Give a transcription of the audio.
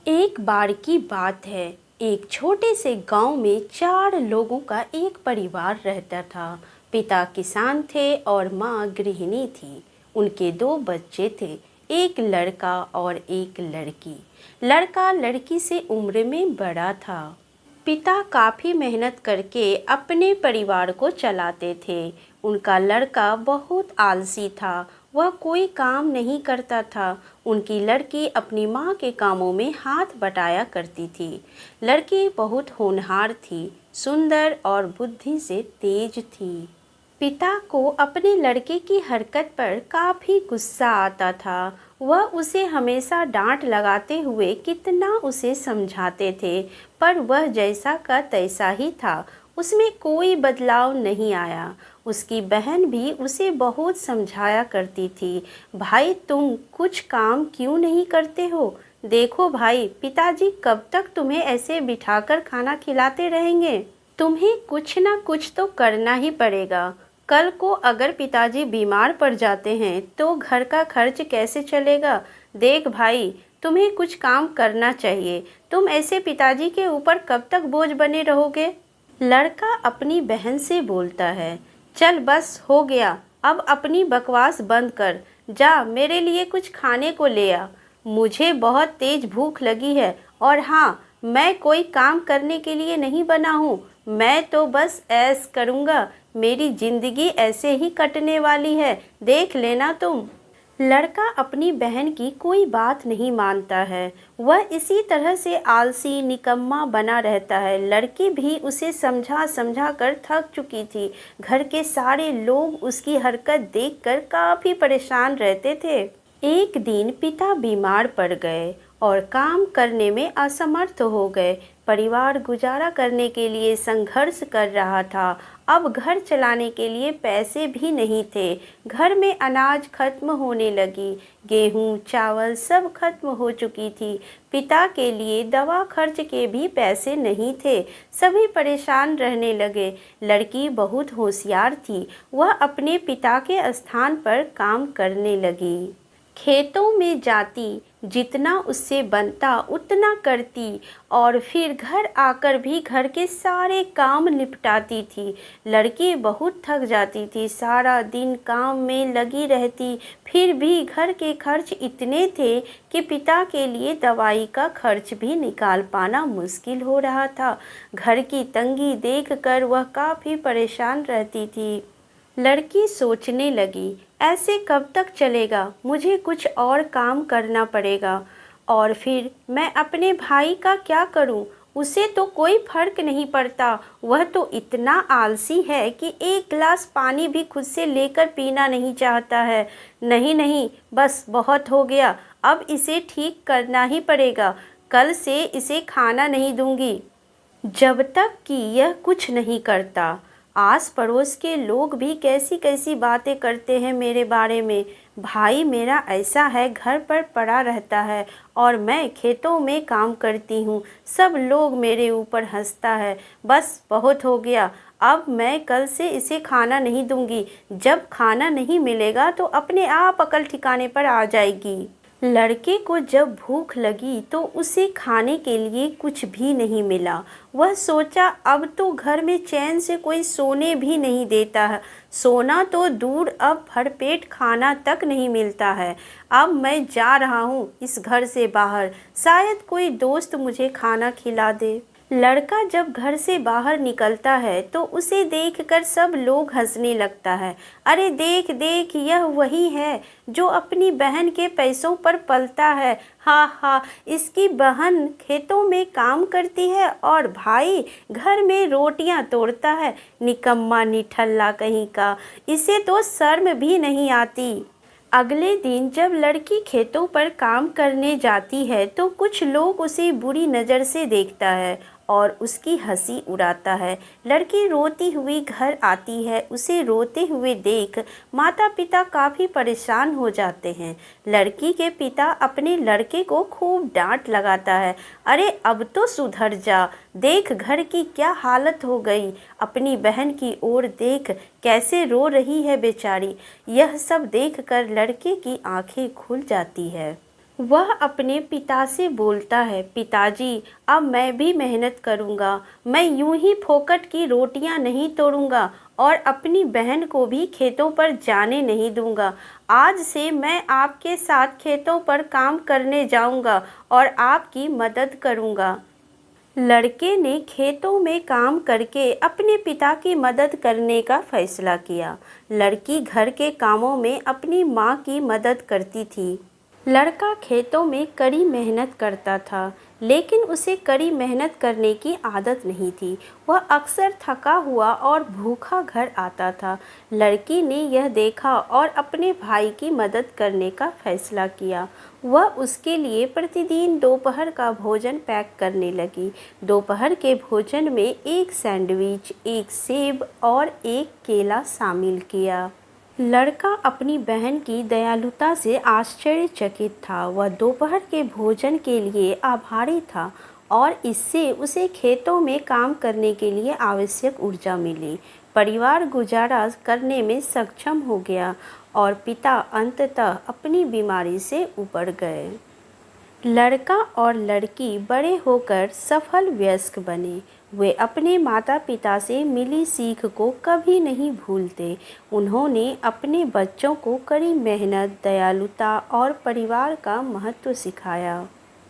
एक बार की बात है। एक छोटे से गांव में 4 लोगों का एक परिवार रहता था। पिता किसान थे और माँ गृहिणी थी। उनके 2 बच्चे थे, एक लड़का और एक लड़की। लड़का लड़की से उम्र में बड़ा था। पिता काफ़ी मेहनत करके अपने परिवार को चलाते थे। उनका लड़का बहुत आलसी था, वह कोई काम नहीं करता था। उनकी लड़की अपनी माँ के कामों में हाथ बटाया करती थी। लड़की बहुत होनहार थी, सुंदर और बुद्धि से तेज थी। पिता को अपने लड़के की हरकत पर काफ़ी गुस्सा आता था। वह उसे हमेशा डांट लगाते हुए कितना उसे समझाते थे, पर वह जैसा का तैसा ही था। उसमें कोई बदलाव नहीं आया। उसकी बहन भी उसे बहुत समझाया करती थी, भाई तुम कुछ काम क्यों नहीं करते हो? देखो भाई, पिताजी कब तक तुम्हें ऐसे बिठाकर खाना खिलाते रहेंगे? तुम्हें कुछ ना कुछ तो करना ही पड़ेगा। कल को अगर पिताजी बीमार पड़ जाते हैं तो घर का खर्च कैसे चलेगा? देख भाई, तुम्हें कुछ काम करना चाहिए। तुम ऐसे पिताजी के ऊपर कब तक बोझ बने रहोगे? लड़का अपनी बहन से बोलता है, चल बस हो गया, अब अपनी बकवास बंद कर। जा मेरे लिए कुछ खाने को ले आ। मुझे बहुत तेज भूख लगी है। और हाँ, मैं कोई काम करने के लिए नहीं बना हूँ। मैं तो बस ऐश करूँगा। मेरी जिंदगी ऐसे ही कटने वाली है, देख लेना तुम। लड़का अपनी बहन की कोई बात नहीं मानता है। वह इसी तरह से आलसी निकम्मा बना रहता है। लड़की भी उसे समझा समझा कर थक चुकी थी। घर के सारे लोग उसकी हरकत देखकर काफ़ी परेशान रहते थे। एक दिन पिता बीमार पड़ गए और काम करने में असमर्थ हो गए। परिवार गुजारा करने के लिए संघर्ष कर रहा था। अब घर चलाने के लिए पैसे भी नहीं थे। घर में अनाज खत्म होने लगी, गेहूं, चावल सब खत्म हो चुकी थी। पिता के लिए दवा खर्च के भी पैसे नहीं थे। सभी परेशान रहने लगे। लड़की बहुत होशियार थी, वह अपने पिता के स्थान पर काम करने लगी। खेतों में जाती, जितना उससे बनता उतना करती और फिर घर आकर भी घर के सारे काम निपटाती थी। लड़की बहुत थक जाती थी, सारा दिन काम में लगी रहती। फिर भी घर के खर्च इतने थे कि पिता के लिए दवाई का खर्च भी निकाल पाना मुश्किल हो रहा था। घर की तंगी देखकर वह काफ़ी परेशान रहती थी। लड़की सोचने लगी, ऐसे कब तक चलेगा? मुझे कुछ और काम करना पड़ेगा। और फिर मैं अपने भाई का क्या करूं? उसे तो कोई फर्क नहीं पड़ता। वह तो इतना आलसी है कि एक गिलास पानी भी खुद से लेकर पीना नहीं चाहता है। नहीं नहीं, बस बहुत हो गया। अब इसे ठीक करना ही पड़ेगा। कल से इसे खाना नहीं दूंगी जब तक कि यह कुछ नहीं करता। आस पड़ोस के लोग भी कैसी कैसी बातें करते हैं मेरे बारे में। भाई मेरा ऐसा है, घर पर पड़ा रहता है और मैं खेतों में काम करती हूँ। सब लोग मेरे ऊपर हंसता है। बस बहुत हो गया। अब मैं कल से इसे खाना नहीं दूंगी। जब खाना नहीं मिलेगा तो अपने आप अकल ठिकाने पर आ जाएगी। लड़के को जब भूख लगी तो उसे खाने के लिए कुछ भी नहीं मिला। वह सोचा, अब तो घर में चैन से कोई सोने भी नहीं देता है। सोना तो दूर, अब भरपेट खाना तक नहीं मिलता है। अब मैं जा रहा हूँ इस घर से बाहर, शायद कोई दोस्त मुझे खाना खिला दे। लड़का जब घर से बाहर निकलता है तो उसे देखकर सब लोग हंसने लगता है। अरे देख देख, यह वही है जो अपनी बहन के पैसों पर पलता है। हा हा, इसकी बहन खेतों में काम करती है और भाई घर में रोटियां तोड़ता है। निकम्मा निठल्ला कहीं का, इसे तो शर्म भी नहीं आती। अगले दिन जब लड़की खेतों पर काम करने जाती है तो कुछ लोग उसे बुरी नज़र से देखता है और उसकी हंसी उड़ाता है। लड़की रोती हुई घर आती है। उसे रोते हुए देख माता पिता काफ़ी परेशान हो जाते हैं। लड़की के पिता अपने लड़के को खूब डांट लगाता है। अरे अब तो सुधर जा, देख घर की क्या हालत हो गई। अपनी बहन की ओर देख, कैसे रो रही है बेचारी। यह सब देखकर लड़के की आंखें खुल जाती है। वह अपने पिता से बोलता है, पिताजी, अब मैं भी मेहनत करूँगा। मैं यूं ही फोकट की रोटियां नहीं तोड़ूंगा और अपनी बहन को भी खेतों पर जाने नहीं दूंगा। आज से मैं आपके साथ खेतों पर काम करने जाऊंगा और आपकी मदद करूंगा। लड़के ने खेतों में काम करके अपने पिता की मदद करने का फैसला किया। लड़की घर के कामों में अपनी माँ की मदद करती थी। लड़का खेतों में कड़ी मेहनत करता था, लेकिन उसे कड़ी मेहनत करने की आदत नहीं थी। वह अक्सर थका हुआ और भूखा घर आता था। लड़की ने यह देखा और अपने भाई की मदद करने का फैसला किया। वह उसके लिए प्रतिदिन दोपहर का भोजन पैक करने लगी। दोपहर के भोजन में एक सैंडविच, एक सेब और एक केला शामिल किया। लड़का अपनी बहन की दयालुता से आश्चर्यचकित था। वह दोपहर के भोजन के लिए आभारी था और इससे उसे खेतों में काम करने के लिए आवश्यक ऊर्जा मिली। परिवार गुजारा करने में सक्षम हो गया और पिता अंततः अपनी बीमारी से उबर गए। लड़का और लड़की बड़े होकर सफल वयस्क बने। वे अपने माता पिता से मिली सीख को कभी नहीं भूलते। उन्होंने अपने बच्चों को कड़ी मेहनत, दयालुता और परिवार का महत्व सिखाया।